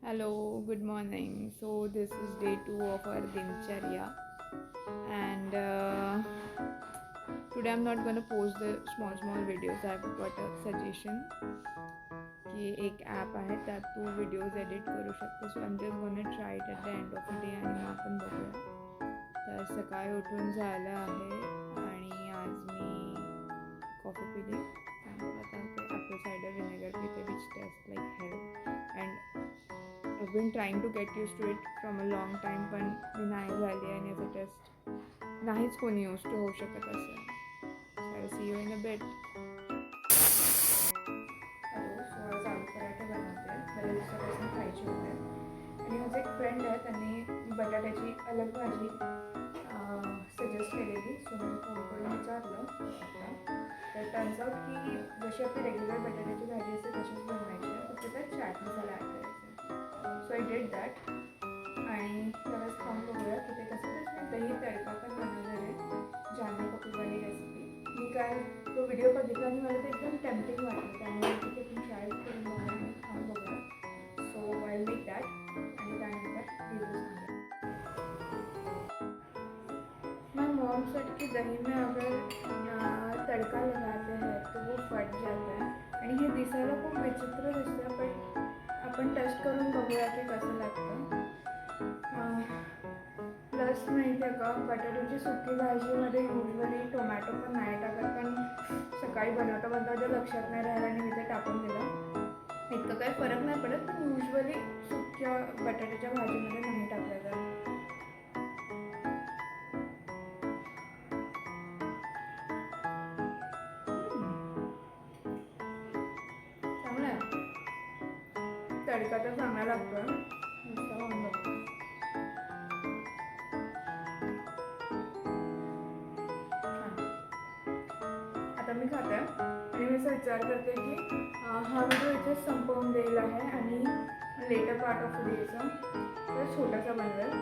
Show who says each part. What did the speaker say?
Speaker 1: Hello, good morning. So this is day 2 of our Dincharya, and today I'm not gonna post the small videos. I've got a suggestion की एक app आहे त्यात तू videos edit करू शकते. So I am just gonna try it at the end of the day आणि मग आपण बघूया. तर सकाळी उठून झालं आहे आणि आज मी कॉफी पिली आणि आता ॲपल सायडर व्हिनेगर पिते which test like health and I've been trying to get used to it from a long time पण मी नाही झाली आणि याचा टेस्ट नाहीच कोणी यूज टू होऊ शकत असं. So I'll see you in a bit. Hello, so आज आलू पराठे बनवते. मला दिवसापासून खायचे होते आणि माझा एक फ्रेंड आहे त्यांनी बटाट्याची अलग भाजी सजेस्ट केलेली. सो मी फोन करून विचारलं तर टर्न्स आउट की जशी आपली रेग्युलर बटाट्याची भाजी असते तशीच बनवायची आहे, फक्त त्यात चाट मसाला ॲड करायचा. सो आय डिड दॅट आणि त्यावेळेस खाऊन बघूया की ते कसं. मी दही तडका पण बनवणार आहे, जाने कपूरवाली रेसिपी. मी काय तो व्हिडिओ बघितला आणि मला ते एकदम टेम्पटिंग वाटलं, त्यामुळे ते तुम्ही ट्राय करून बघा आणि खाऊन बघूया. सो आय मेक दॅट आणि त्यानंतर रिव्ह्यू सांगा. माय मॉम सेड कि दही में अगर तड़का लगाते हैं तो वो फट जाता है आणि हे दिसायला खूप विचित्र दिसतं, पण आपण टेस्ट करून बघूया की कसं लागतं. प्लस माहिती आहे का, बटाट्याची सुकी भाजीमध्ये युजली टोमॅटो पण नाही टाकत, पण सकाळी बनवता ते लक्षात नाही राहिलं आणि मी ते टाकून दिलं. इतकं काही फरक नाही पडत, पण युजली सुक्या बटाट्याच्या भाजीमध्ये नाही टाकलं जात. चांगलं आहे, तडका तर चांगला लागतो. नुसतं होऊन बघतो. आता मी खाते आणि मी असा विचार करते की हा व्हिडिओ इथेच संपवून देईल आहे आणि लेटर पार्ट ऑफ डेचा तर छोटासा बनवेल.